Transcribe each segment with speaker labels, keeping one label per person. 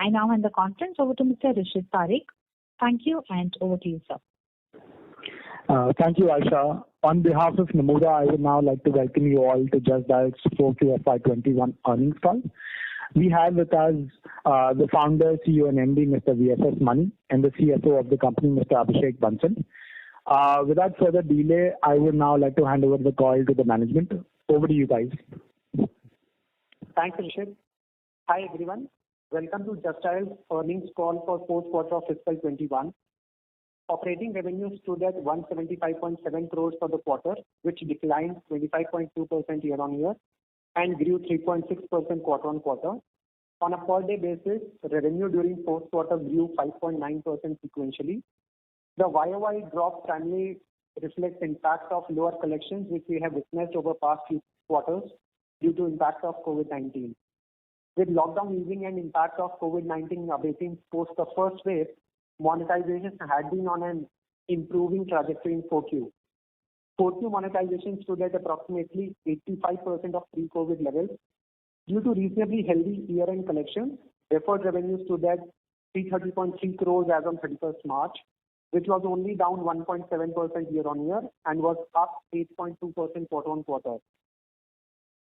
Speaker 1: I now hand the conference over to Mr. Rishit Parikh. Thank you, and over to you, sir.
Speaker 2: Thank you, Aisha. On behalf of Nomura, I would now like to welcome you all to Just Dial's Q4FY21 earnings call. We have with us the founder, CEO and MD, Mr. VSS Mani, and the CFO of the company, Mr. Abhishek Bansal. Without further delay, I would now like to hand over the call to the management. Over to you guys.
Speaker 3: Thanks, Rishit. Hi, everyone. Welcome to Just Dial's earnings call for fourth quarter of fiscal 21. Operating revenues stood at 175.7 crores for the quarter, which declined 25.2% year-on-year and grew 3.6% quarter-on-quarter. On a per-day basis, revenue during fourth quarter grew 5.9% sequentially. The YOY drop primarily reflects impact of lower collections, which we have witnessed over past few quarters due to impact of COVID-19. With lockdown easing and impact of COVID-19 abating post the first wave, monetization had been on an improving trajectory in 4Q. 4Q monetization stood at approximately 85% of pre-COVID levels. Due to reasonably healthy year-end collections, deferred revenue stood at 330.3 crores as on 31st March, which was only down 1.7% year-on-year and was up 8.2% quarter-on-quarter.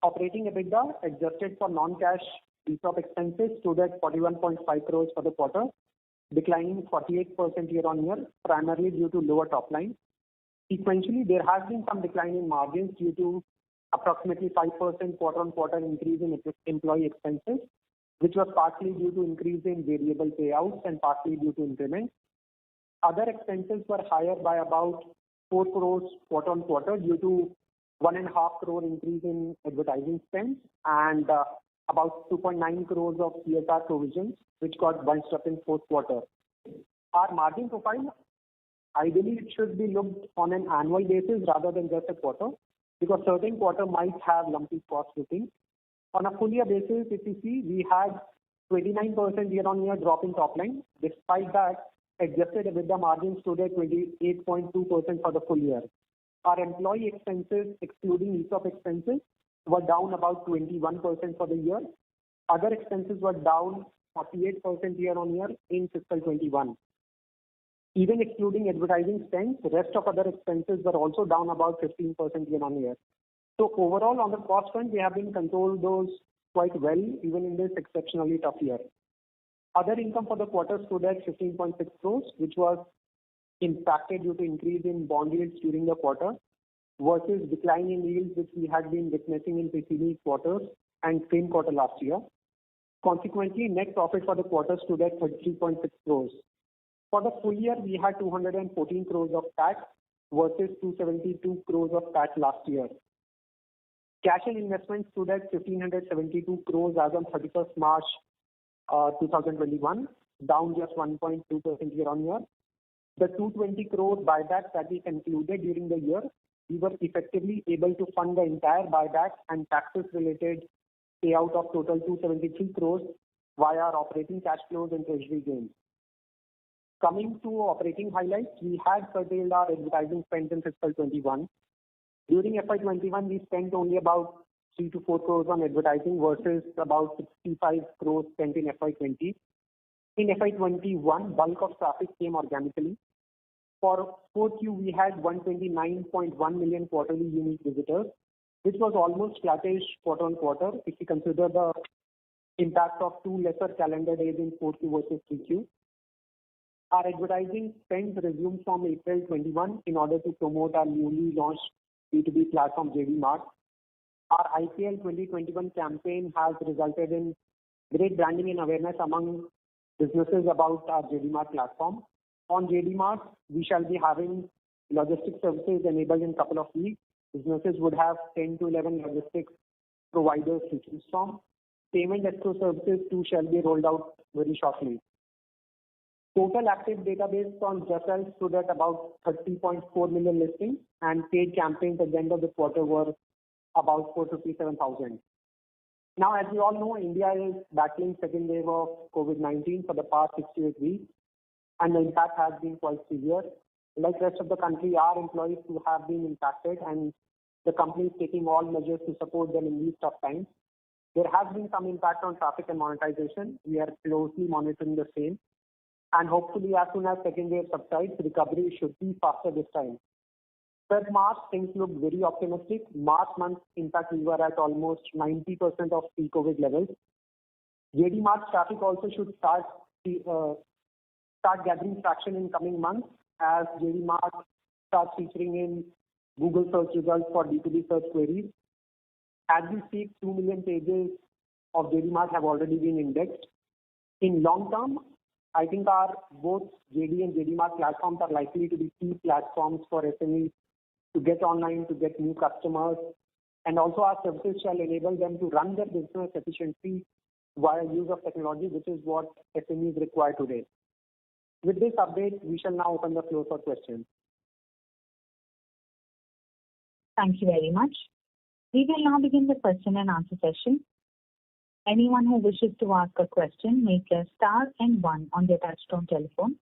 Speaker 3: Operating EBITDA, adjusted for non-cash ESOP expenses, stood at 41.5 crores for the quarter, declining 48% year-on-year, primarily due to lower top line. Sequentially, there has been some decline in margins due to approximately 5% quarter-on-quarter increase in employee expenses, which was partly due to increase in variable payouts and partly due to increments. Other expenses were higher by about 4 crores quarter-on-quarter due to 1.5 crore increase in advertising spends and about 2.9 crores of CSR provisions, which got bunched up in fourth quarter. Our margin profile, ideally it should be looked on an annual basis rather than just a quarter, because certain quarter might have lumpy cost booking. On a full year basis, if you see, we had 29% year-on-year drop in top line. Despite that, adjusted EBITDA margin stood at 28.2% for the full year. Our employee expenses, excluding ESOP expenses, were down about 21% for the year. Other expenses were down 48% year-on-year in fiscal 21. Even excluding advertising spends, the rest of other expenses were also down about 15% year-on-year. So overall, on the cost front, we have been controlled those quite well, even in this exceptionally tough year. Other income for the quarter stood at 15.6 crores, which was impacted due to increase in bond yields during the quarter versus decline in yields which we had been witnessing in preceding quarters and same quarter last year. Consequently, net profit for the quarter stood at 33.6 crores. For the full year, we had 214 crores of PAT versus 272 crores of PAT last year. Cash and investments stood at 1,572 crores as on 31st March 2021, down just 1.2% year-on-year. The 220 crore buyback that we concluded during the year, we were effectively able to fund the entire buyback and taxes-related payout of total 273 crores via our operating cash flows and treasury gains. Coming to operating highlights, we had curtailed our advertising spends in fiscal 21. During FY21, we spent only about 3 to 4 crores on advertising versus about 65 crores spent in FY20. In FY21, bulk of traffic came organically. For 4Q, we had 129.1 million quarterly unique visitors, which was almost flattish quarter-on-quarter if you consider the impact of 2 lesser calendar days in 4Q versus 3Q. Our advertising spends resumed from April 21 in order to promote our newly launched B2B platform VittiMarkets. Our IPL 2021 campaign has resulted in great branding and awareness among businesses about our VittiMarkets platform. On VittiMarkets, we shall be having logistics services enabled in a couple of weeks. Businesses would have 10 to 11 logistics providers to choose from. Payment escrow services too shall be rolled out very shortly. Total active database on Just Dial stood at about 30.4 million listings, and paid campaigns at the end of the quarter were about 457,000. Now, as we all know, India is battling second wave of COVID-19 for the past 6 to 8 weeks, and the impact has been quite severe. Like rest of the country, our employees too have been impacted, and the company is taking all measures to support them in these tough times. There has been some impact on traffic and monetization. We are closely monitoring the same. And hopefully, as soon as second wave subsides, recovery should be faster this time. Third March, things look very optimistic. March month, in fact, we were at almost 90% of pre-COVID levels. JD Mart traffic also should start gathering traction in coming months as JD Mart starts featuring in Google search results for B2B search queries. As we speak, 2 million pages of JD Mart have already been indexed. In long term, I think our both JD and JD Mart platforms are likely to be key platforms for SMEs to get online, to get new customers, and also our services shall enable them to run their business efficiently via use of technology, which is what SMEs require today. With this update, we shall now open the floor for questions.
Speaker 1: Thank you very much. We will now begin the question and answer session. Anyone who wishes to ask a question may press star and 1 on their touchtone telephone.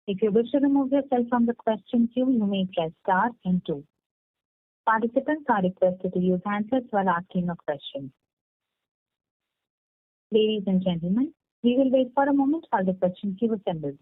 Speaker 1: If you wish to remove yourself from the question queue, you may press star and 2. Participants are requested to use handsets while asking a question. Ladies and gentlemen, we will wait for a moment while the question queue assembles.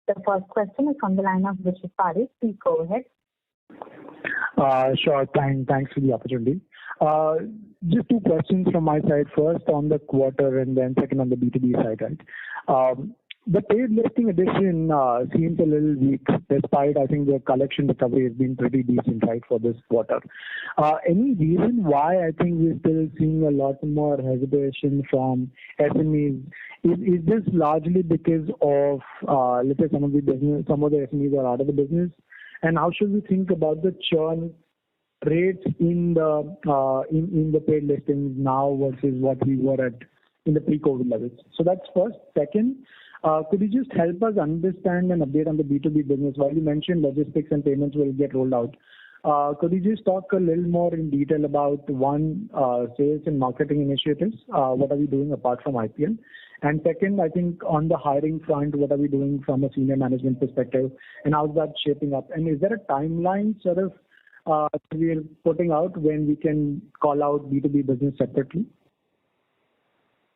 Speaker 1: The first question is from the line of VittiMarkets. Please go ahead.
Speaker 2: Sure. Thanks for the opportunity. Just two questions from my side. First on the quarter and then second on the B2B side, right? The paid listing addition seems a little weak despite I think the collection recovery has been pretty decent, right, for this quarter. Any reason why I think we're still seeing a lot more hesitation from SMEs? Is this largely because of, let's say some of the SMEs are out of the business? And how should we think about the churn rates in the paid listings now versus what we were at in the pre-COVID levels? So that's first. Second, could you just help us understand and update on the B2B business? While you mentioned logistics and payments will get rolled out, could you just talk a little more in detail about one, sales and marketing initiatives? What are we doing apart from IPL? And second, I think on the hiring front, what are we doing from a senior management perspective, and how's that shaping up? And is there a timeline sort of we are putting out when we can call out B2B business separately?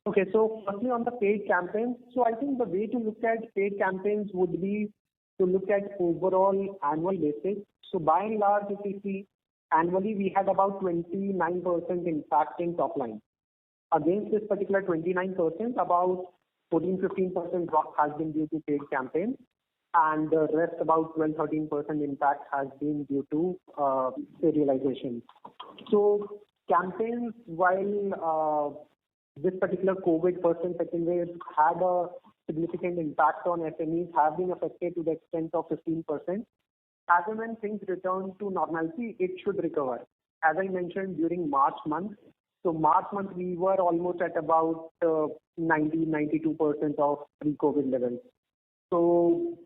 Speaker 3: Okay, so firstly on the paid campaigns, so I think the way to look at paid campaigns would be to look at overall annual basis. So by and large, if we see annually, we had about 29% impact in top line. Against this particular 29%, about 14-15% drop has been due to paid campaigns, and the rest about 12-13% impact has been due to serialization. So campaigns, while this particular COVID first and second wave had a significant impact on SMEs, have been affected to the extent of 15%. As and when things return to normalcy, it should recover. As I mentioned during March month, so March month we were almost at about 90-92% of pre-COVID levels. So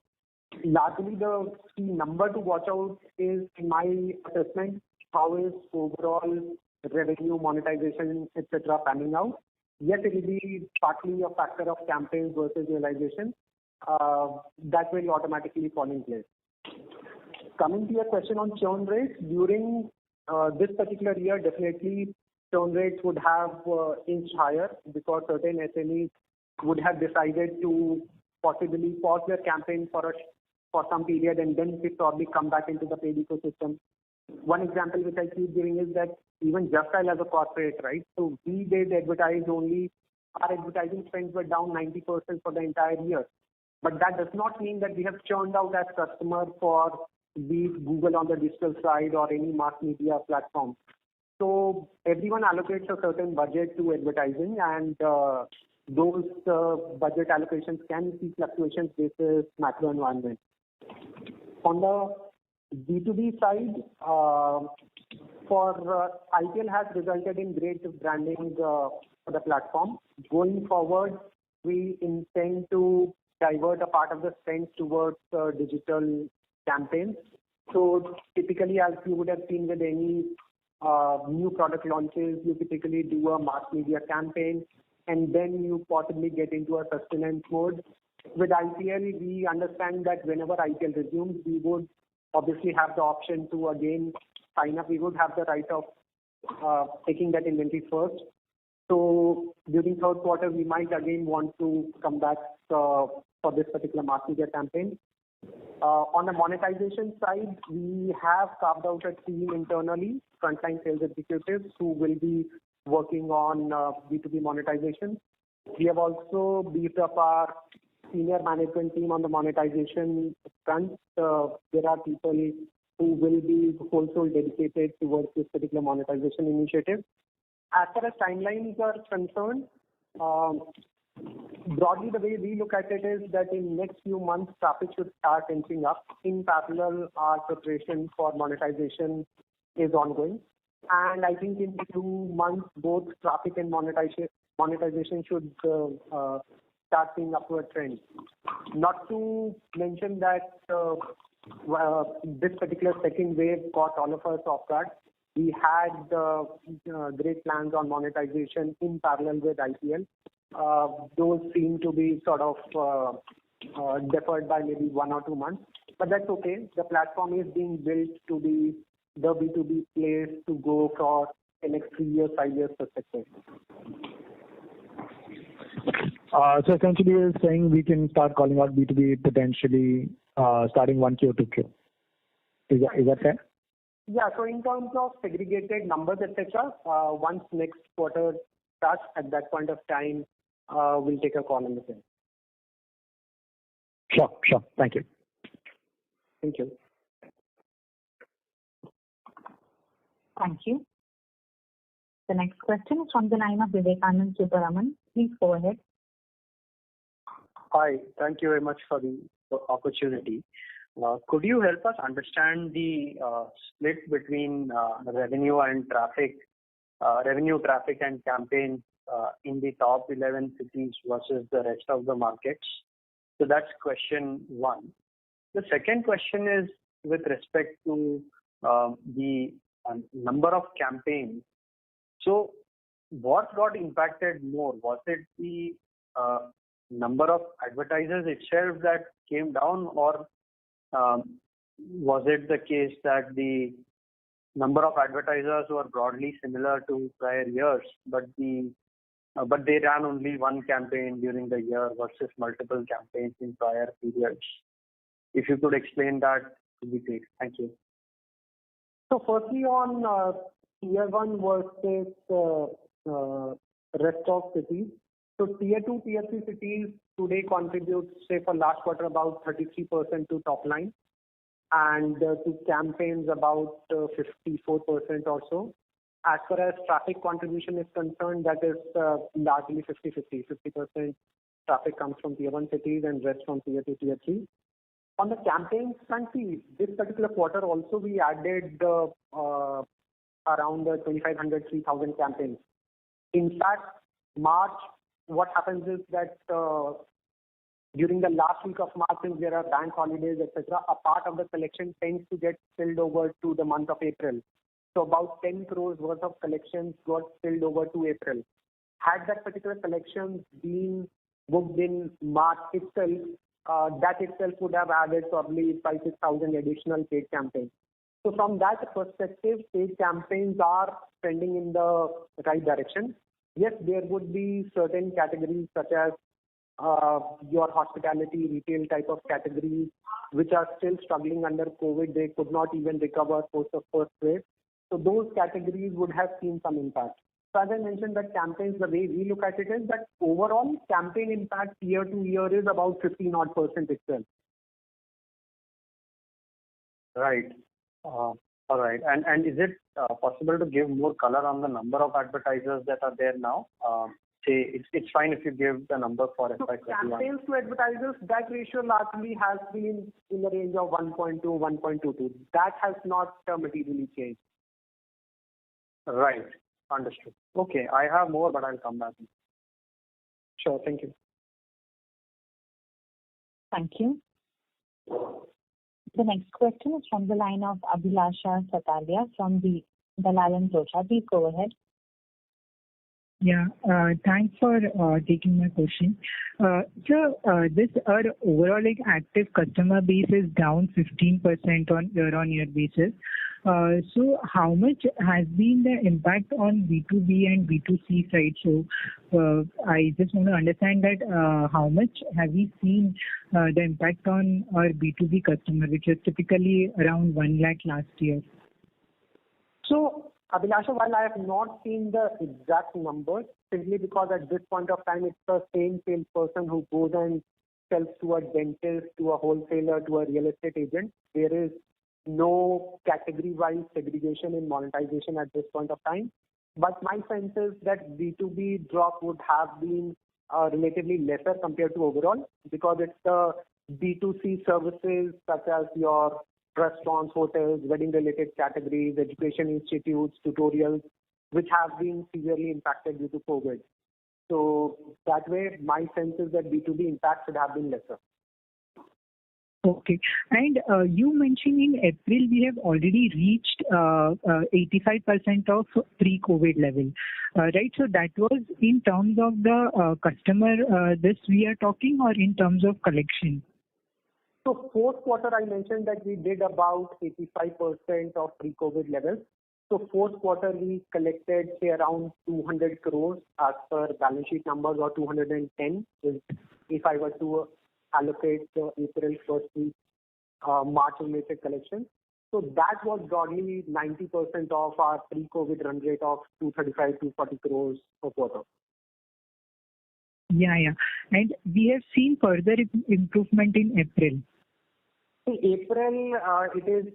Speaker 3: largely the key number to watch out is, in my assessment, how is overall revenue, monetization, etc. panning out. Yes, it will be partly a factor of campaigns versus realization. That will automatically fall in place. Coming to your question on churn rates, during this particular year, definitely churn rates would have inched higher because certain SMEs would have decided to possibly pause their campaign for some period and then probably come back into the paid ecosystem. One example which I keep giving is that even Just Dial as a corporate, right? So we did advertise only, our advertising spends were down 90% for the entire year. But that does not mean that we have churned out as customers for be it Google on the digital side or any mass media platform. So everyone allocates a certain budget to advertising, and those budget allocations can see fluctuations basis macro environment. On the B2B side, for IPL has resulted in great branding for the platform. Going forward, we intend to divert a part of the spend towards digital campaigns. So typically, as you would have seen with any new product launches, you typically do a mass media campaign and then you possibly get into a sustenance mode. With IPL, we understand that whenever IPL resumes, we would obviously have the option to again sign up. We would have the right of taking that inventory first. So during third quarter, we might again want to come back for this particular mass media campaign. On the monetization side, we have carved out a team internally, frontline sales executives, who will be working on B2B monetization. We have also beefed up our senior management team on the monetization front. There are people who will be wholesale dedicated towards this particular monetization initiative. As far as timelines are concerned, broadly the way we look at it is that in next few months, traffic should start inching up. In parallel, our preparation for monetization is ongoing. And I think in 2 months, both traffic and monetization should start seeing upward trend. Not to mention that this particular second wave caught all of us off guard. We had great plans on monetization in parallel with IPL. Those seem to be sort of deferred by maybe 1 or 2 months. But that's okay. The platform is being built to be the B2B place to go for the next 3 years, 5 years perspective.
Speaker 2: So essentially you're saying we can start calling out B2B potentially starting 1Q or 2Q. Is that fair?
Speaker 3: Yeah, so in terms of segregated numbers, etc., once next quarter starts, at that point of time, we'll take a call on the same.
Speaker 2: Sure. Thank you.
Speaker 3: Thank you.
Speaker 1: Thank you. The next question is from the line of Vivekanand Subaraman. Please go ahead.
Speaker 4: Hi, thank you very much for the opportunity. Could you help us understand the split between revenue, traffic and campaigns in the top 11 cities versus the rest of the markets? So that's question one. The second question is with respect to the number of campaigns. So what got impacted more? Was it the number of advertisers itself that came down, or was it the case that the number of advertisers were broadly similar to prior years, but they ran only one campaign during the year versus multiple campaigns in prior periods? If you could explain that, it would be great. Thank you.
Speaker 3: So firstly on Tier 1 versus rest of cities. So Tier 2, Tier 3 cities today contribute, say for last quarter, about 33% to top line, and to campaigns about 54% or so. As far as traffic contribution is concerned, that is largely 50-50. 50% traffic comes from Tier 1 cities and rest from Tier 2, Tier 3. On the campaigns front, this particular quarter also we added around 2,500-3,000 campaigns. In fact, March, what happens is that during the last week of March, since there are bank holidays, etc., a part of the collection tends to get spilled over to the month of April. So about 10 crores worth of collections got spilled over to April. Had that particular collection been booked in March itself, that itself would have added probably 5,000-6,000 additional paid campaigns. So from that perspective, paid campaigns are trending in the right direction. Yes, there would be certain categories such as your hospitality, retail type of categories, which are still struggling under COVID. They could not even recover post the first wave. So those categories would have seen some impact. So as I mentioned, that campaigns, the way we look at it is that overall campaign impact year to year is about 50% itself.
Speaker 4: Right. All right. And is it possible to give more color on the number of advertisers that are there now? Say it's fine if you give the number for FY21.
Speaker 3: So campaigns to advertisers, that ratio largely has been in the range of 1.2, 1.22. That has not materially changed.
Speaker 4: Right. Understood. Okay. I have more, but I'll come back.
Speaker 3: Sure. Thank you.
Speaker 1: Thank you. The next question is from the line of Abhilasha Satalia from the Dalal & Broacha. Please go ahead.
Speaker 5: Yeah, thanks for taking my question. This our overall active customer base is down 15% on year-on-year basis. So how much has been the impact on B2B and B2C side? So I just want to understand that how much have we seen the impact on our B2B customer, which is typically around 1 lakh last year?
Speaker 3: So, Abhilasha, while I have not seen the exact numbers, simply because at this point of time it's the same salesperson who goes and sells to a dentist, to a wholesaler, to a real estate agent. There is no category-wise segregation in monetization at this point of time. But my sense is that B2B drop would have been relatively lesser compared to overall, because it's the B2C services such as your restaurants, hotels, wedding-related categories, education institutes, tutorials, which have been severely impacted due to COVID. So that way, my sense is that B2B impact should have been lesser.
Speaker 5: Okay. And you mentioned in April we have already reached 85% of pre-COVID level, right? So that was in terms of the customer this we are talking, or in terms of collection?
Speaker 3: So fourth quarter, I mentioned that we did about 85% of pre-COVID levels. So fourth quarter, we collected say around 200 crores as per balance sheet numbers, or 210 if I were to allocate the April first week March related collection. So that was broadly 90% of our pre-COVID run rate of 235 to 40 crores per quarter.
Speaker 5: Yeah. And we have seen further improvement in April.
Speaker 3: In April, it is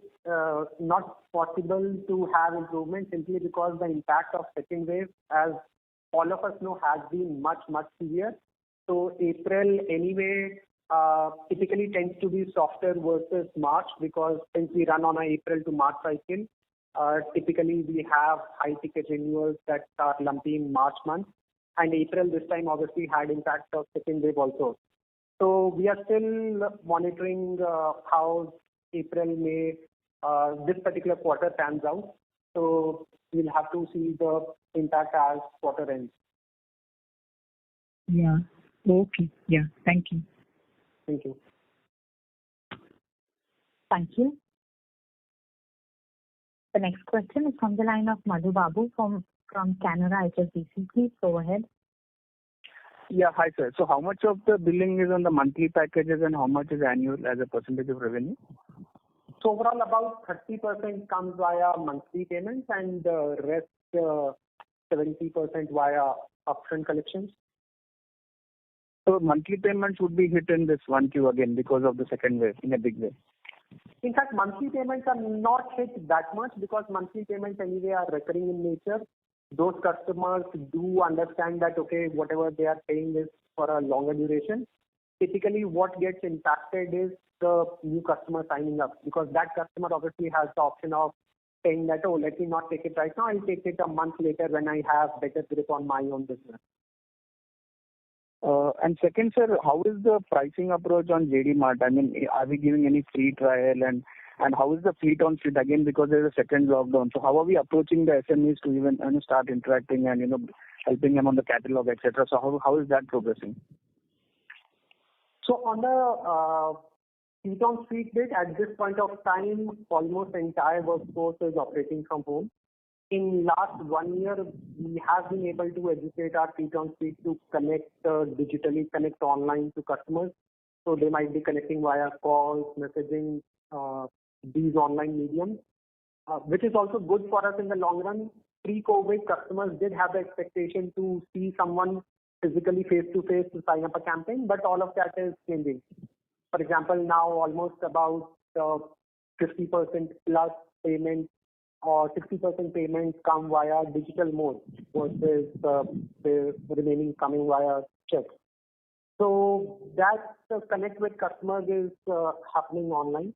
Speaker 3: not possible to have improvement simply because the impact of second wave, as all of us know, has been much severe. So April anyway typically tends to be softer versus March, because since we run on a April to March cycle, typically we have high ticket renewals that are lumpy in March month, and April this time obviously had impact of second wave also. So we are still monitoring how April, May, this particular quarter pans out. So we'll have to see the impact as quarter ends.
Speaker 5: Yeah. Okay. Yeah. Thank you.
Speaker 3: Thank you.
Speaker 1: Thank you. The next question is from the line of Madhu Babu from Canara HSBC. Please go ahead.
Speaker 6: Yeah, hi sir. So how much of the billing is on the monthly packages and how much is annual as a percentage of revenue?
Speaker 3: So overall about 30% comes via monthly payments and the rest 70% via upfront collections.
Speaker 6: So monthly payments would be hit in this 1Q again because of the second wave in a big way.
Speaker 3: In fact, monthly payments are not hit that much because monthly payments anyway are recurring in nature. Those customers do understand that, okay, whatever they are paying is for a longer duration. Typically, what gets impacted is the new customer signing up, because that customer obviously has the option of saying that, oh, let me not take it right now, I'll take it a month later when I have better grip on my own business.
Speaker 6: And second, sir, how is the pricing approach on JD Mart? I mean, are we giving any free trial, and how is the fleet on street again, because there is a second lockdown? So how are we approaching the SMEs to even start interacting and helping them on the catalog, etc.? So how is that progressing?
Speaker 3: So on the fleet on street bit, at this point of time, almost the entire workforce is operating from home. In last 1 year, we have been able to educate our fleet on street to connect digitally, connect online to customers. So they might be connecting via calls, messaging, these online mediums, which is also good for us in the long run. Pre-COVID, customers did have the expectation to see someone physically face-to-face to sign up a campaign, but all of that is changing. For example, now almost about 50% plus payments or 60% payments come via digital mode versus the remaining coming via checks. So that connect with customers is happening online.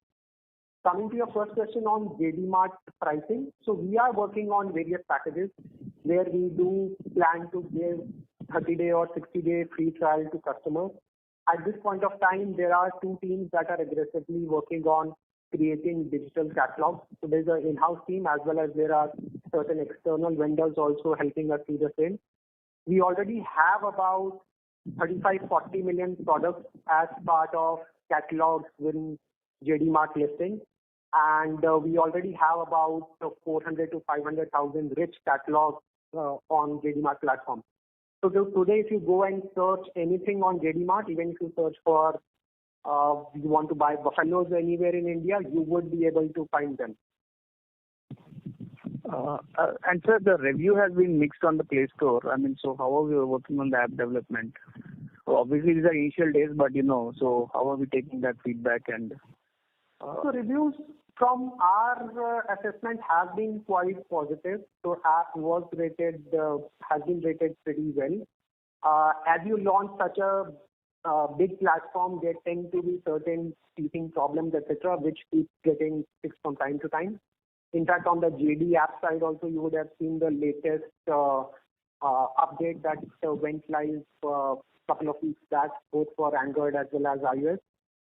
Speaker 3: Coming to your first question on JD Mart pricing, so we are working on various packages where we do plan to give 30-day or 60-day free trial to customers. At this point of time, there are two teams that are aggressively working on creating digital catalogs. So there's an in-house team as well as there are certain external vendors also helping us do the same. We already have about 35-40 million products as part of catalogs in JD Mart listing. And we already have about 400 to 500,000 rich catalogs on JD Mart platform. So today, if you go and search anything on JD Mart, even if you search for you want to buy buffaloes anywhere in India, you would be able to find them.
Speaker 6: And sir, the review has been mixed on the Play Store. I mean, so how are we working on the app development? So obviously, these are initial days, but so how are we taking that feedback and?
Speaker 3: So reviews from our assessment have been quite positive. So app was rated, has been rated pretty well. As you launch such a big platform, there tend to be certain teething problems, etc., which keep getting fixed from time to time. In fact, on the JD app side also, you would have seen the latest update that went live a couple of weeks back, both for Android as well as iOS.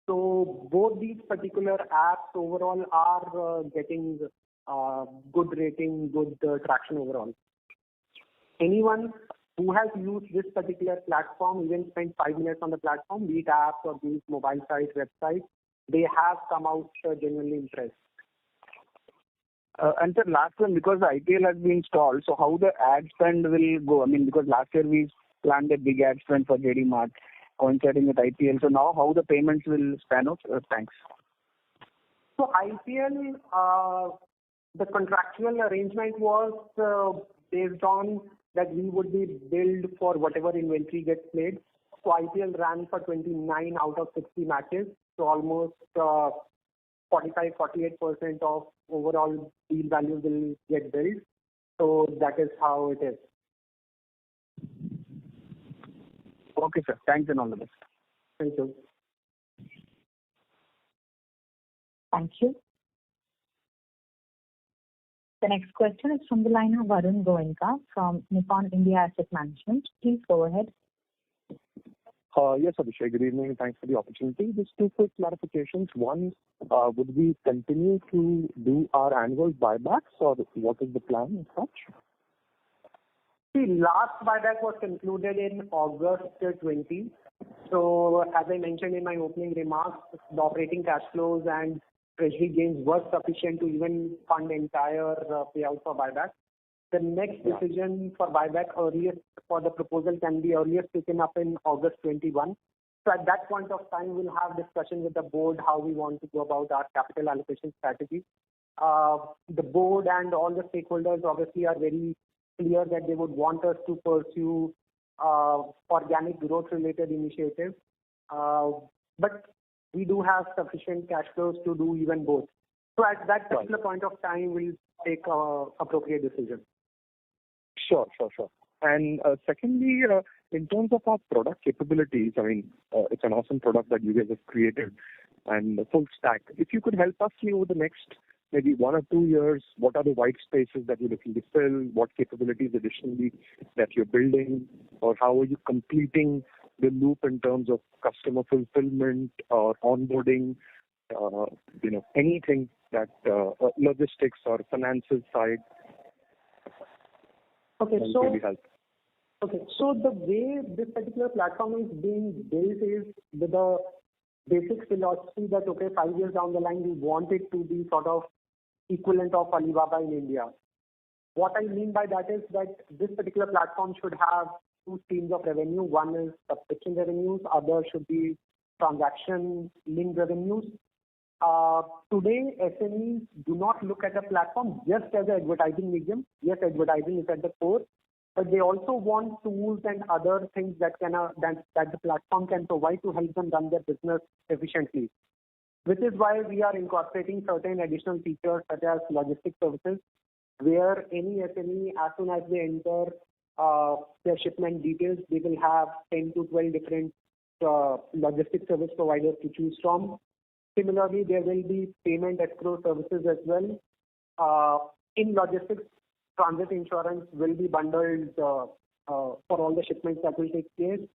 Speaker 3: So both these particular apps overall are getting good rating, good traction overall. Anyone who has used this particular platform, even spent 5 minutes on the platform, be it apps or be it mobile sites, websites, they have come out genuinely impressed.
Speaker 6: And sir, last one, because the IPL has been stalled, so how the ad spend will go? I mean, because last year we planned a big ad spend for JD Mart coinciding with IPL. So now how the payments will span out? Thanks.
Speaker 3: So IPL, the contractual arrangement was based on that we would be billed for whatever inventory gets played. So IPL ran for 29 out of 60 matches. So almost 45-48% of overall deal value will get billed. So that is how it is.
Speaker 6: Okay, sir. Thanks and all the best.
Speaker 3: Thank you.
Speaker 1: Thank you. The next question is from the line of Varun Goenka from Nippon India Asset Management. Please go ahead.
Speaker 7: Yes, Abhishek. Good evening. Thanks for the opportunity. Just two quick clarifications. One, would we continue to do our annual buybacks, or what is the plan as such?
Speaker 3: The last buyback was concluded in August 20. So as I mentioned in my opening remarks, the operating cash flows and treasury gains were sufficient to even fund the entire payout for buyback. The next decision for buyback earliest for the proposal can be earliest taken up in August 21. So at that point of time, we'll have discussion with the board how we want to go about our capital allocation strategy. The board and all the stakeholders obviously are very clear that they would want us to pursue organic growth related initiatives. But we do have sufficient cash flows to do even both. So at that particular point of time, we'll take appropriate decision.
Speaker 7: Sure. And secondly, in terms of our product capabilities, I mean, it's an awesome product that you guys have created and the full stack. If you could help us see over the next maybe 1 or 2 years, what are the white spaces that you're looking to fill, what capabilities additionally that you're building, or how are you completing the loop in terms of customer fulfillment or onboarding, anything that logistics or finances side.
Speaker 3: Okay,
Speaker 7: really
Speaker 3: so the way this particular platform is being built is with a basic philosophy that 5 years down the line we want it to be sort of equivalent of Alibaba in India. What I mean by that is that this particular platform should have 2 streams of revenue. One is subscription revenues, other should be transaction linked revenues. Today, SMEs do not look at a platform just as an advertising medium. Yes, advertising is at the core, but they also want tools and other things that the platform can provide to help them run their business efficiently. Which is why we are incorporating certain additional features such as logistics services, where any SME, as soon as they enter their shipment details, they will have 10 to 12 different logistics service providers to choose from. Similarly, there will be payment escrow services as well. In logistics, transit insurance will be bundled for all the shipments that will take place.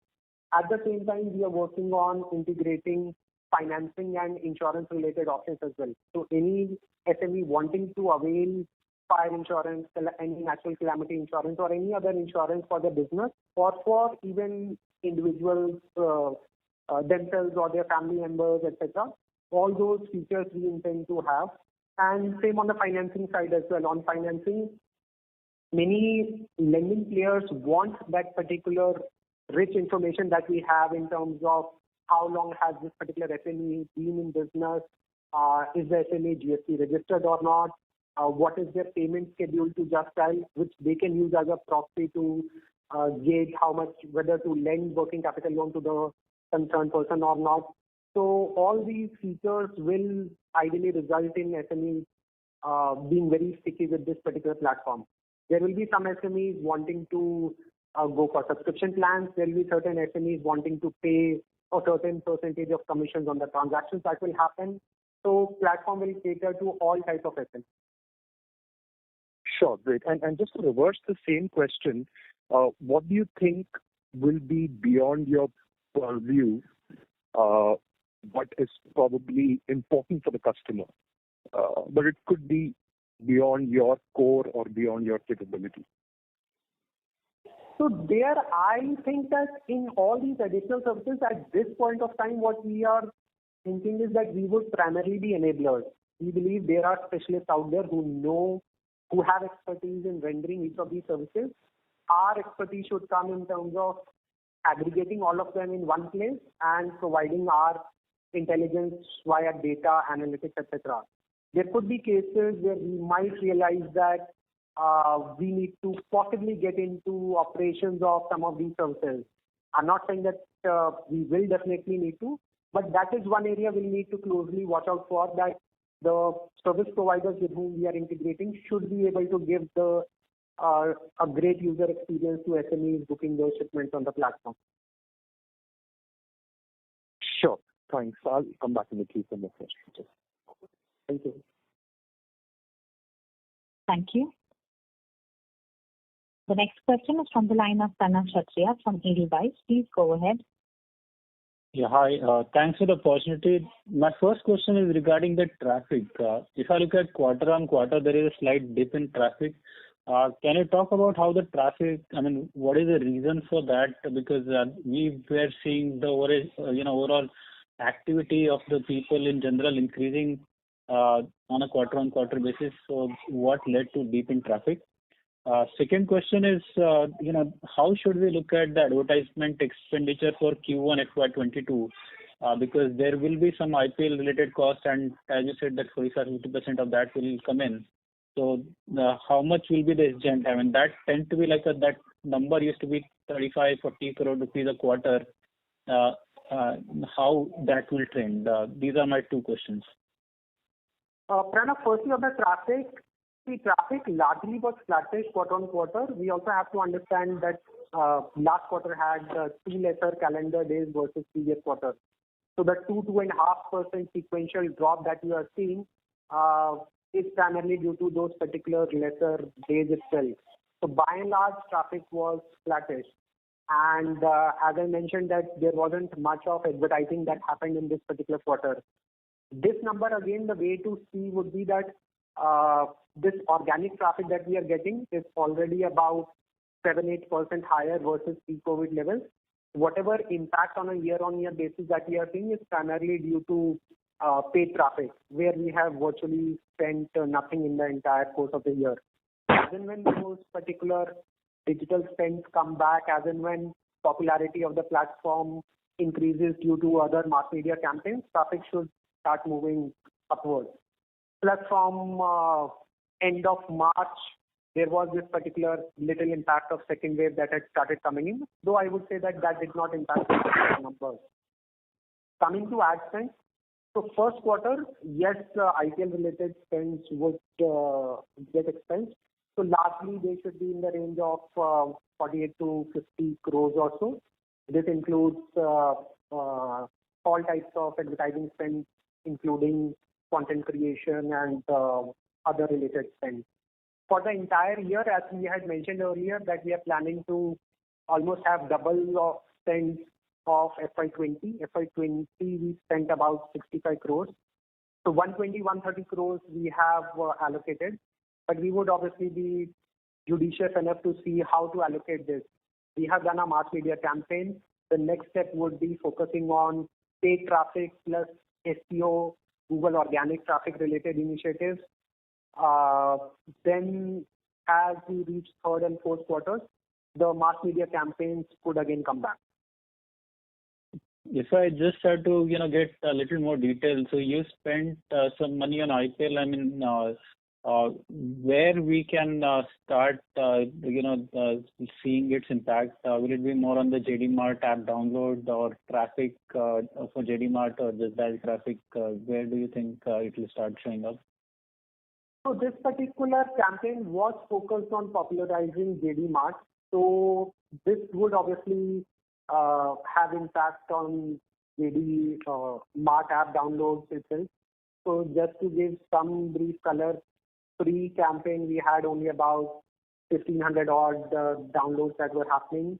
Speaker 3: At the same time, we are working on integrating financing and insurance related options as well. So any SME wanting to avail fire insurance, any natural calamity insurance, or any other insurance for their business or for even individuals themselves or their family members, etc. All those features we intend to have. And same on the financing side as well. On financing, many lending players want that particular rich information that we have in terms of how long has this particular SME been in business, is the SME GST registered or not, what is their payment schedule to Just Dial, which they can use as a proxy to gauge how much, whether to lend working capital loan to the concerned person or not. So all these features will ideally result in SMEs being very sticky with this particular platform. There will be some SMEs wanting to go for subscription plans. There will be certain SMEs wanting to pay a certain percentage of commissions on the transactions that will happen. So platform will cater to all types of SMEs.
Speaker 7: Sure, great. And just to reverse the same question, what do you think will be beyond your purview, what is probably important for the customer, but it could be beyond your core or beyond your capability?
Speaker 3: So there, I think that in all these additional services at this point of time, what we are thinking is that we would primarily be enablers. We believe there are specialists out there who have expertise in rendering each of these services. Our expertise should come in terms of aggregating all of them in one place and providing our intelligence via data, analytics, etc. There could be cases where we might realize that we need to possibly get into operations of some of these services. I'm not saying that we will definitely need to, but that is one area we'll need to closely watch out for, that the service providers with whom we are integrating should be able to give a great user experience to SMEs booking those shipments on the platform.
Speaker 7: Sure. Thanks. I'll come back in the queue for more questions.
Speaker 3: Thank you.
Speaker 1: Thank you. The next question is from the line of Pranav Kshatriya from Edelweiss. Please go ahead.
Speaker 8: Yeah, hi. Thanks for the opportunity. My first question is regarding the traffic. If I look at quarter on quarter, there is a slight dip in traffic. Can you talk about how the traffic, what is the reason for that? Because we were seeing the overall activity of the people in general increasing on a quarter on quarter basis. So what led to dip in traffic? Second question is, how should we look at the advertisement expenditure for Q1 FY22? Because there will be some IPL related costs, and as you said that 45-50% of that will come in. So how much will be the agent? That tend to be like that number used to be 35-40 crore rupees a quarter. How that will trend? These are my two questions.
Speaker 3: Pranav, firstly on the traffic, traffic largely was flattish quarter on quarter. We also have to understand that last quarter had 2 lesser calendar days versus previous quarter. So the 2.5% sequential drop that you are seeing is primarily due to those particular lesser days itself. So by and large, traffic was flattish. And as I mentioned that there wasn't much of advertising that happened in this particular quarter. This number again, the way to see would be that this organic traffic that we are getting is already about 7-8% higher versus pre-COVID levels. Whatever impact on a year-on-year basis that we are seeing is primarily due to paid traffic, where we have virtually spent nothing in the entire course of the year. As and when those particular digital spends come back, as and when popularity of the platform increases due to other mass media campaigns, traffic should start moving upwards. Plus from end of March, there was this particular little impact of second wave that had started coming in, though I would say that did not impact the numbers. Coming to ad spend, so first quarter, yes, IPL related spends would get expensed. So largely they should be in the range of 48 to 50 crores or so. This includes all types of advertising spend, including content creation and other related spend. For the entire year, as we had mentioned earlier, that we are planning to almost have double of spend of FY20. FY20 we spent about 65 crores. So 120, 130 crores we have allocated, but we would obviously be judicious enough to see how to allocate this. We have done a mass media campaign. The next step would be focusing on paid traffic plus SEO, Google organic traffic related initiatives. Then as we reach third and fourth quarters, the mass media campaigns could again come back.
Speaker 8: If I just had to, get a little more detail, so you spent some money on IPL. I mean, where we can start, seeing its impact? Will it be more on the JD Mart app download or traffic for JD Mart or just that traffic? Where do you think it will start showing up?
Speaker 3: So this particular campaign was focused on popularizing JD Mart. So this would obviously have impact on JD Mart app downloads itself. So just to give some brief color, pre-campaign we had only about 1,500 odd downloads that were happening.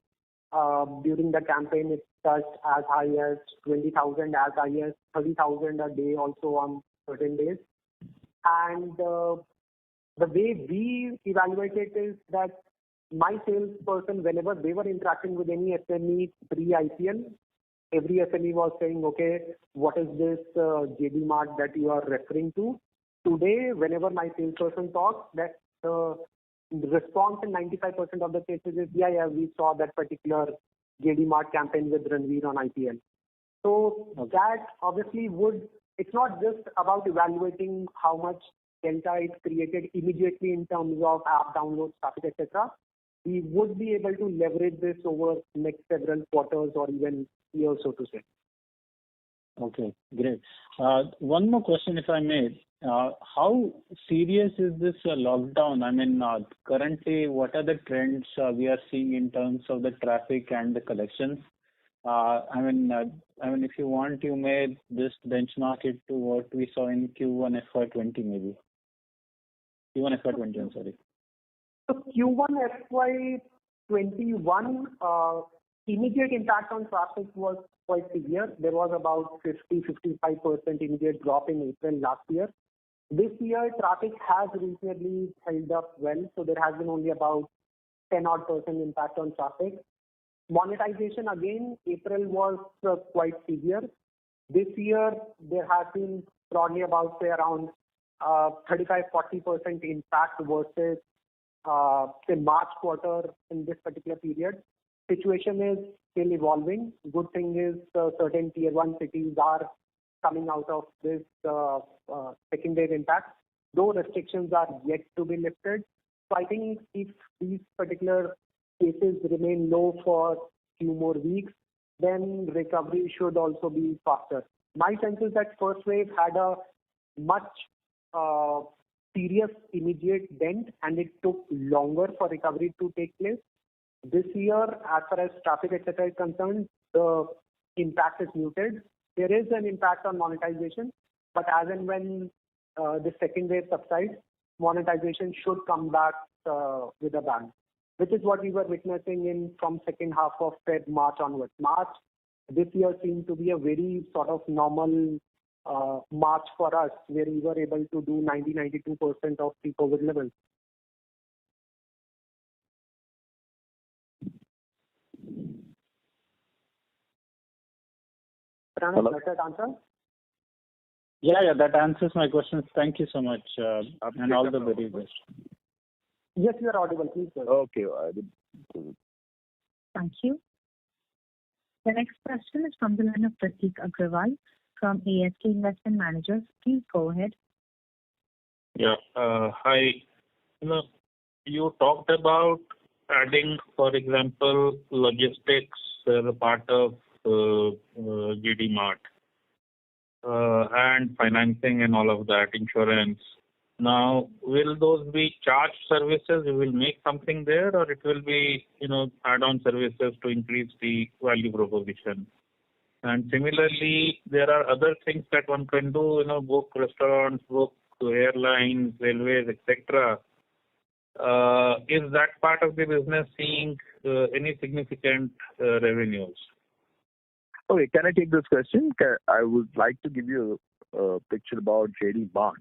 Speaker 3: During the campaign it touched as high as 20,000, as high as 30,000 a day also on certain days. And the way we evaluate it is that my salesperson, whenever they were interacting with any SME pre-IPL, every SME was saying, okay, what is this JD Mart that you are referring to? Today, whenever my salesperson talks, that the response in 95% of the cases is, yeah, we saw that particular JD Mart campaign with Ranveer on IPL. So that obviously it's not just about evaluating how much delta it created immediately in terms of app downloads, traffic, etc. We would be able to leverage this over next several quarters or even years, so to say.
Speaker 8: Okay, great. One more question, if I may. How serious is this lockdown? I mean, currently, what are the trends we are seeing in terms of the traffic and the collections? I mean, if you want, you may just benchmark it to what we saw in Q1 FY20 maybe. Q1 FY20, I'm sorry.
Speaker 3: So Q1 FY21, immediate impact on traffic was quite severe. There was about 50-55% immediate drop in April last year. This year, traffic has reasonably held up well, so there has been only about 10% impact on traffic. Monetization again, April was quite severe. This year, there has been broadly about say around 35-40% impact versus say March quarter in this particular period. Situation is still evolving. Good thing is certain tier 1 cities are coming out of this second wave impact, though restrictions are yet to be lifted. So I think if these particular cases remain low for few more weeks, then recovery should also be faster. My sense is that first wave had a much serious immediate dent and it took longer for recovery to take place. This year, as far as traffic etc. is concerned, the impact is muted. There is an impact on monetization, but as and when the second wave subsides, monetization should come back with a bang, which is what we were witnessing from second half of March onwards. March this year seemed to be a very sort of normal March for us, where we were able to do 90-92% of pre-COVID levels.
Speaker 7: Hello?
Speaker 3: Does that answer?
Speaker 8: Yeah, that answers my questions. Thank you so much, and all the very best.
Speaker 3: Yes, you are audible. Please go ahead.
Speaker 7: Okay.
Speaker 1: Thank you. The next question is from the line of Pratik Agrawal from ASK Investment Managers. Please go ahead.
Speaker 9: Yeah. Hi. You talked about adding, for example, logistics as a part of JD Mart and financing and all of that, insurance. Now, will those be charged services? You will make something there, or it will be, add-on services to increase the value proposition? And similarly, there are other things that one can do, book restaurants, book airlines, railways, etc. Is that part of the business seeing any significant revenues?
Speaker 7: Okay, can I take this question? I would like to give you a picture about JD Mart.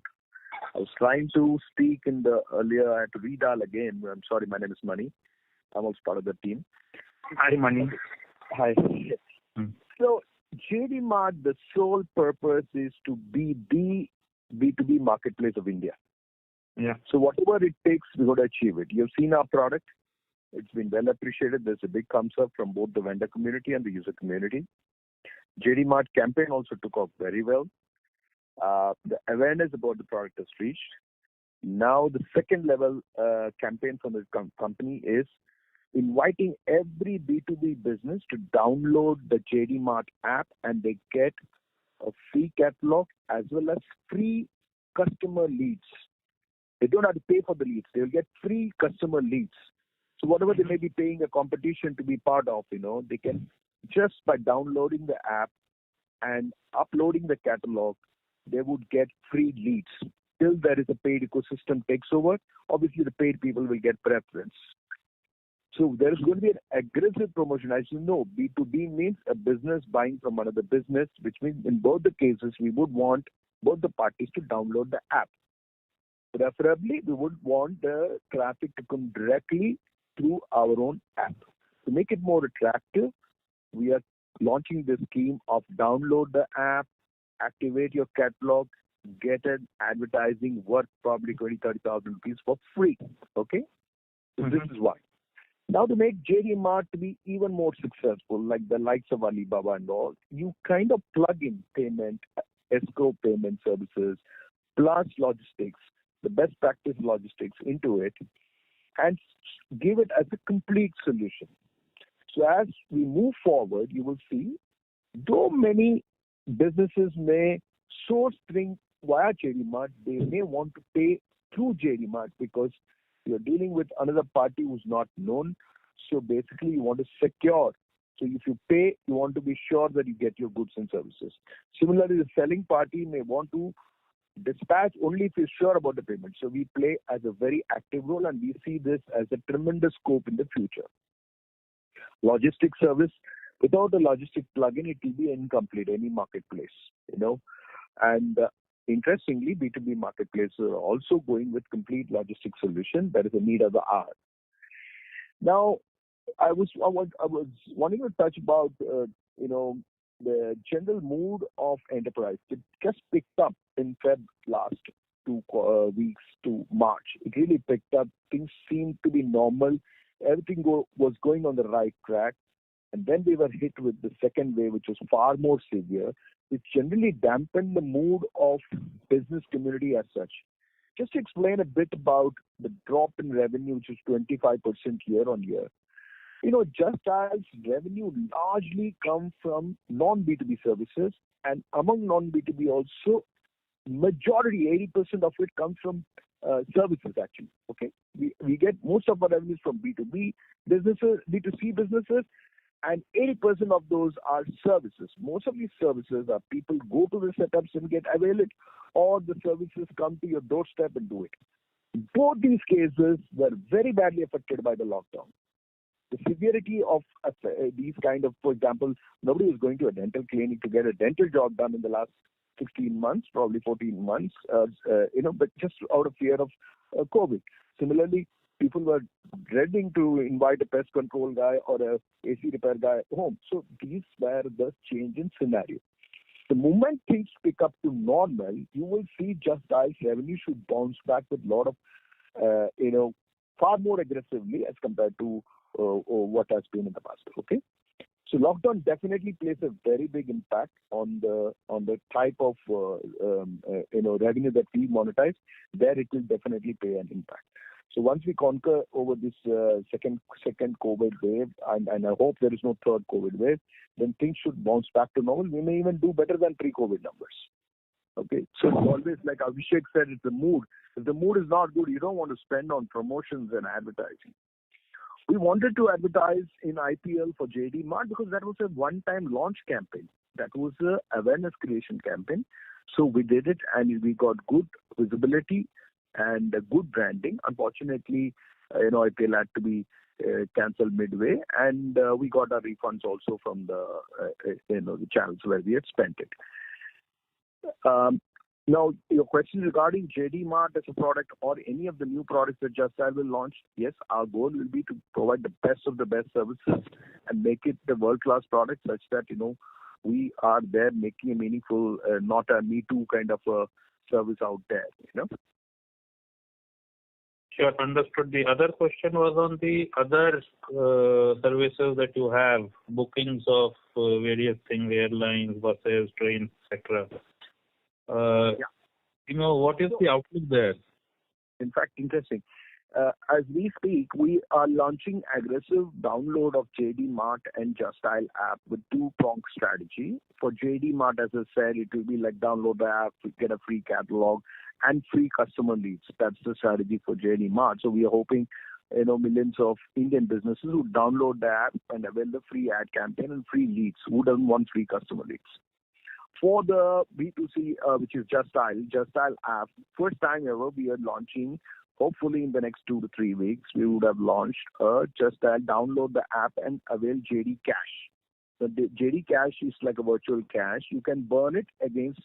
Speaker 7: I was trying to speak in the earlier. I had to redial again. I'm sorry. My name is Mani. I'm also part of the team.
Speaker 2: Hi, Mani.
Speaker 7: Hi. So JD Mart, the sole purpose is to be the B2B marketplace of India.
Speaker 2: Yeah.
Speaker 7: So whatever it takes, we're going to achieve it. You've seen our product. It's been well appreciated. There's a big thumbs up from both the vendor community and the user community. JD Mart campaign also took off very well. The awareness about the product has reached. Now the second level campaign from the company is inviting every B2B business to download the JD Mart app, and they get a free catalog as well as free customer leads. They don't have to pay for the leads. They'll get free customer leads. So whatever they may be paying a competition to be part of, they can just by downloading the app and uploading the catalog, they would get free leads. Till there is a paid ecosystem takes over, obviously the paid people will get preference. So there is going to be an aggressive promotion. As you know, B2B means a business buying from another business, which means in both the cases, we would want both the parties to download the app. Preferably, we would want the traffic to come directly through our own app. To make it more attractive, we are launching this scheme of download the app, activate your catalog, get an advertising worth probably 20,000-30,000 rupees for free. Okay? So this is why. Now to make JD Mart to be even more successful, like the likes of Alibaba and all, you kind of plug in payment, escrow payment services, plus logistics, the best practice logistics into it, and give it as a complete solution. So as we move forward, you will see, though many businesses may source things via JD Mart, they may want to pay through JD Mart because you're dealing with another party who's not known. So basically, you want to secure. So if you pay, you want to be sure that you get your goods and services. Similarly, the selling party may want to dispatch only if you're sure about the payment. So we play as a very active role, and we see this as a tremendous scope in the future. Logistics service, without a logistic plugin, it will be incomplete, any marketplace, And interestingly, B2B marketplaces are also going with complete logistics solution. That is a need of the hour. Now, I was wanting to touch about, the general mood of enterprise. It just picked up in Feb last 2 weeks to March. It really picked up. Things seemed to be normal. Everything was going on the right track. And then we were hit with the second wave, which was far more severe, which generally dampened the mood of business community as such. Just to explain a bit about the drop in revenue, which is 25% year on year. Just Dial's revenue largely come from non-B2B services, and among non-B2B also, majority, 80% of it comes from services actually. Okay, we get most of our revenues from B2B businesses, B2C businesses, and 80% of those are services. Most of these services are people go to the setups and get availed, or the services come to your doorstep and do it. Both these cases were very badly affected by the lockdown. The severity of these kind of, for example, nobody was going to a dental clinic to get a dental job done in the last 16 months, probably 14 months, but just out of fear of COVID. Similarly, people were dreading to invite a pest control guy or a AC repair guy home. So these were the change in scenario. The moment things pick up to normal, you will see Just Dial's revenue should bounce back with a lot of, far more aggressively as compared to what has been in the past. Okay, so lockdown definitely plays a very big impact on the type of revenue that we monetize. There it will definitely play an impact. So once we conquer over this second COVID wave, and I hope there is no third COVID wave, then things should bounce back to normal. We may even do better than pre-COVID numbers. Okay, so it's always like Abhishek said, it's the mood. If the mood is not good, you don't want to spend on promotions and advertising. We wanted to advertise in IPL for JD Mart because that was a one-time launch campaign. That was an awareness creation campaign. So we did it, and we got good visibility and good branding. Unfortunately, IPL had to be
Speaker 10: canceled midway, and we got our refunds also from the channels where we had spent it. Now, your question regarding JD Mart as a product or any of the new products that Just Dial will launch, yes, our goal will be to provide the best of the best services and make it the world-class product such that, we are there making a meaningful, not a Me Too kind of a service out there,
Speaker 9: Sure, understood. The other question was on the other services that you have, bookings of various things, airlines, buses, trains, etc. What is the outlook there?
Speaker 10: In fact, interesting. As we speak, we are launching aggressive download of JD Mart and Just Dial app with two-pronged strategy. For JD Mart, as I said, it will be like download the app, get a free catalog, and free customer leads. That's the strategy for JD Mart. So we are hoping, millions of Indian businesses who download the app and avail the free ad campaign and free leads. Who doesn't want free customer leads? For the B2C, which is Just Dial app, first time ever we are launching. Hopefully in the next 2 to 3 weeks, we would have launched Just Dial. Download the app and avail JD Cash. So the JD Cash is like a virtual cash. You can burn it against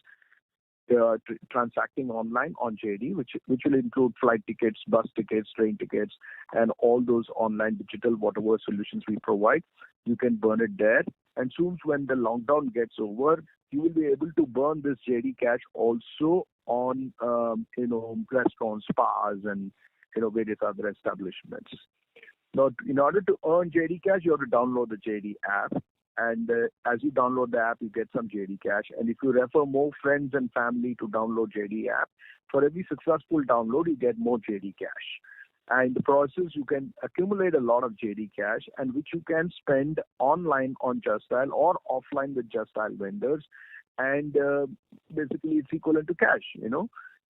Speaker 10: transacting online on JD, which will include flight tickets, bus tickets, train tickets, and all those online digital whatever solutions we provide. You can burn it there. And soon when the lockdown gets over, you will be able to burn this JD Cash also on restaurants, spas, and various other establishments. Now, in order to earn JD Cash, you have to download the JD app, and as you download the app, you get some JD Cash. And if you refer more friends and family to download JD app, for every successful download, you get more JD Cash. And in the process, you can accumulate a lot of JD Cash, and which you can spend online on Just Dial or offline with Just Dial vendors. And basically, it's equivalent to cash,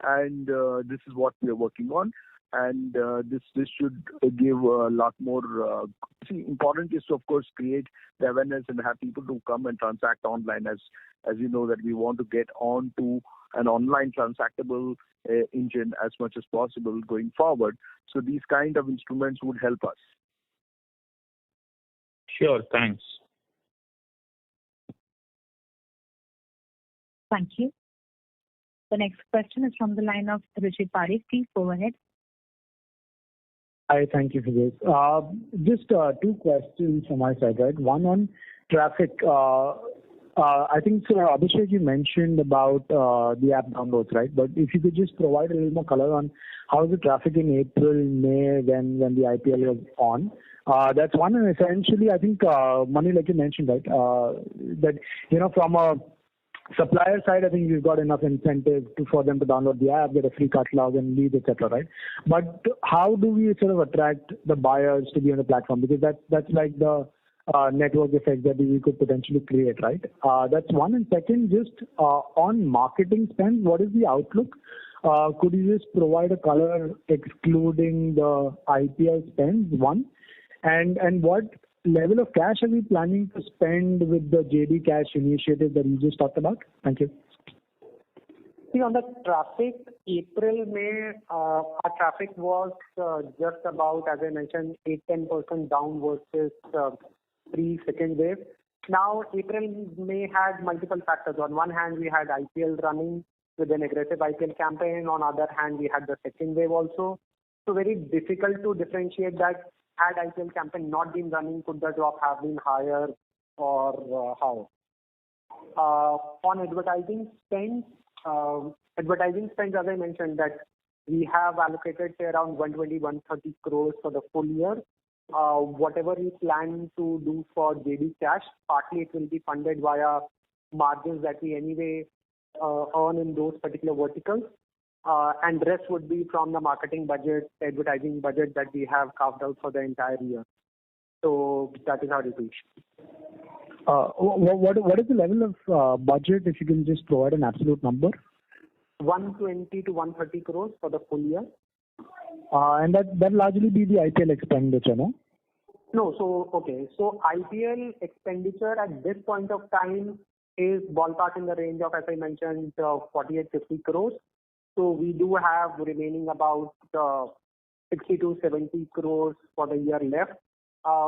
Speaker 10: And this is what we are working on. And this should give a lot more. Important is to, of course, create the awareness and have people to come and transact online. As you know, that we want to get on to an online transactable engine as much as possible going forward. So these kind of instruments would help us.
Speaker 9: Sure, thanks.
Speaker 1: Thank you. The next question is from the line of Rishi Parikh. Please go ahead.
Speaker 2: Hi, thank you for this. Just 2 questions from my side, right? One on traffic. I think, so Abhishek, you mentioned about the app downloads, right? But if you could just provide a little more color on how is the traffic in April, May, when the IPL was on. That's one, and essentially, I think, Mani, like you mentioned, right, that, from a supplier side, I think you've got enough incentive for them to download the app, get a free catalog and leads, etc., right? But how do we sort of attract the buyers to be on the platform? Because that's like the network effect that we could potentially create, right? That's one. And second, just on marketing spend, what is the outlook? Could you just provide a color excluding the IPL spends, one? And what level of cash are we planning to spend with the JD Cash initiative that you just talked about? Thank you.
Speaker 3: See, on the traffic, April, May, our traffic was just about, as I mentioned, 8-10% down versus pre-second wave. Now, April, May had multiple factors. On one hand, we had IPL running with an aggressive IPL campaign. On the other hand, we had the second wave also. So very difficult to differentiate that. Had IPL campaign not been running, could the drop have been higher or how? On advertising spends, as I mentioned, that we have allocated say around 120-130 crores for the full year. Whatever we plan to do for JD Cash, partly it will be funded via margins that we anyway earn in those particular verticals. And the rest would be from the marketing budget, advertising budget that we have carved out for the entire year. So that is how it is.
Speaker 2: What is the level of budget, if you can just provide an absolute number?
Speaker 3: 120 to 130 crores for the full year.
Speaker 2: And that largely be the IPL expenditure, no?
Speaker 3: No, so IPL expenditure at this point of time is ballpark in the range of, as I mentioned, 48-50 crores. So we do have remaining about 60 to 70 crores for the year left.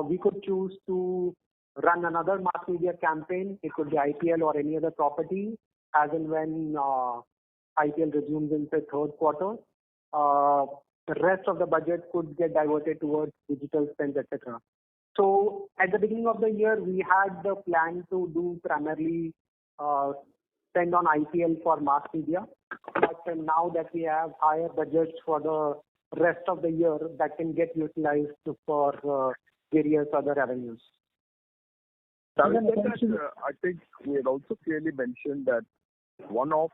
Speaker 3: we could choose to run another mass media campaign. It could be IPL or any other property, as and when IPL resumes in the third quarter. The rest of the budget could get diverted towards digital spends, etc. So at the beginning of the year, we had the plan to do primarily spend on IPL for mass media. But now that we have higher budgets for the rest of the year, that can get utilized for various other avenues.
Speaker 10: I think we had also clearly mentioned that one-off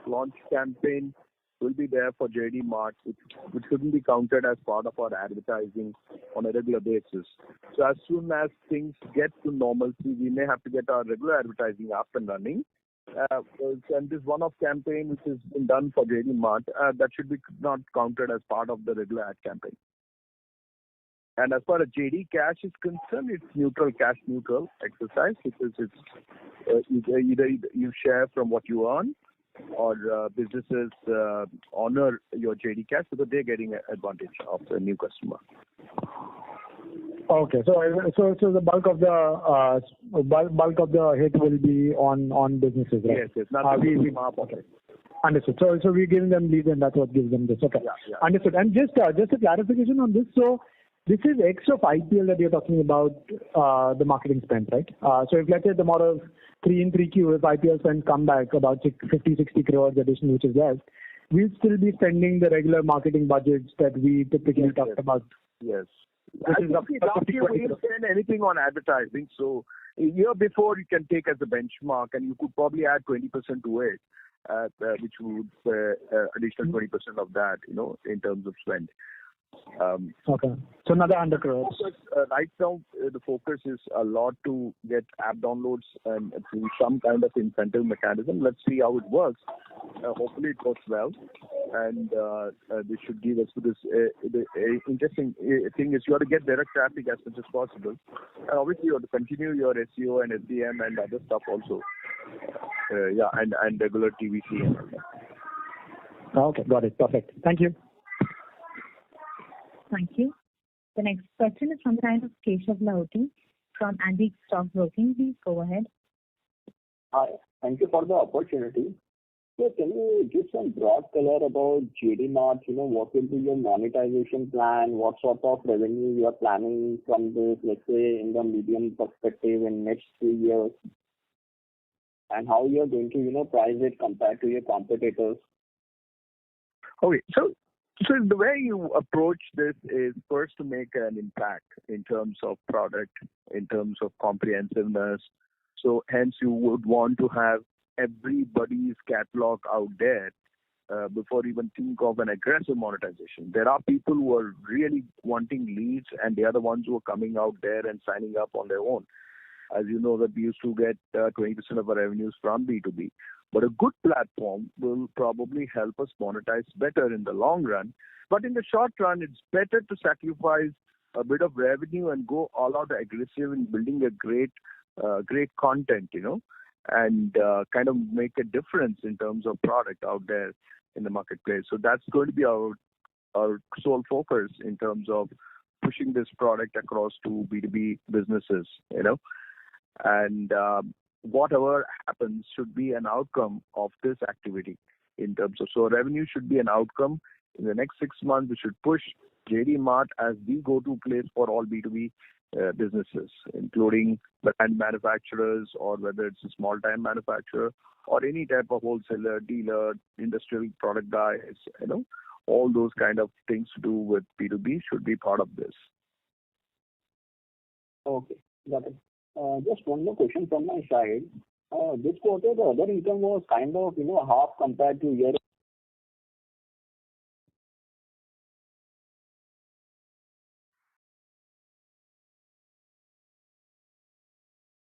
Speaker 10: launch campaign will be there for JD Mart, which shouldn't be counted as part of our advertising on a regular basis. So as soon as things get to normalcy, we may have to get our regular advertising up and running. And this one-off campaign, which has been done for JD Mart, that should be not counted as part of the regular ad campaign. And as far as JD Cash is concerned, it's neutral, cash neutral exercise, because it's either you share from what you earn, or businesses honor your JD Cash because they're getting an advantage of the new customer.
Speaker 2: Okay, so the bulk of the hit will be on businesses, right?
Speaker 10: Yes, nothing
Speaker 2: okay. Understood. So we're giving them leads, and that's what gives them this. Okay,
Speaker 10: yeah.
Speaker 2: Understood. And just a clarification on this. So this is X of IPL that you're talking about, the marketing spend, right? So if let's say tomorrow 3Q, if IPL spend come back about 50-60 crores additional, which is left, we'll still be spending the regular marketing budgets that we typically talked about.
Speaker 10: Yes.
Speaker 2: Which is
Speaker 10: last year we didn't spend anything on advertising, so a year before you can take as a benchmark, and you could probably add 20% to it, which would additional 20% of that, in terms of spend.
Speaker 2: Okay. So another 100 crores.
Speaker 10: Right now, the focus is a lot to get app downloads and through some kind of incentive mechanism. Let's see how it works. Hopefully it works well, and this should give us this. The interesting thing is you have to get direct traffic as much as possible, and obviously you have to continue your SEO and SEM and other stuff also. And regular TVC and all that.
Speaker 2: Okay, got it. Perfect. Thank you.
Speaker 1: Thank you. The next question is from the line of Keshav Lahoti from Antique Stock Broking. Please go ahead.
Speaker 11: Hi. Thank you for the opportunity. So can you give some broad color about JD Mart? What will be your monetization plan? What sort of revenue you are planning from this, let's say, in the medium perspective in next 2 years? And how you are going to, price it compared to your competitors?
Speaker 10: Okay. So the way you approach this is first to make an impact in terms of product, in terms of comprehensiveness. So hence you would want to have everybody's catalog out there before even think of an aggressive monetization. There are people who are really wanting leads, and they are the ones who are coming out there and signing up on their own. As you know, that we used to get 20% of our revenues from B2B. But a good platform will probably help us monetize better in the long run. But in the short run, it's better to sacrifice a bit of revenue and go all out aggressive in building a great content, and kind of make a difference in terms of product out there in the marketplace. So that's going to be our sole focus in terms of pushing this product across to B2B businesses, and whatever happens should be an outcome of this activity in terms of, so revenue should be an outcome. In the next 6 months, we should push JD Mart as the go-to place for all B2B businesses, including brand manufacturers, or whether it's a small-time manufacturer or any type of wholesaler, dealer, industrial product guys, all those kind of things to do with B2B should be part of this.
Speaker 11: Okay, got it. Just one more question from my side. This quarter, the other income was kind of, half compared to year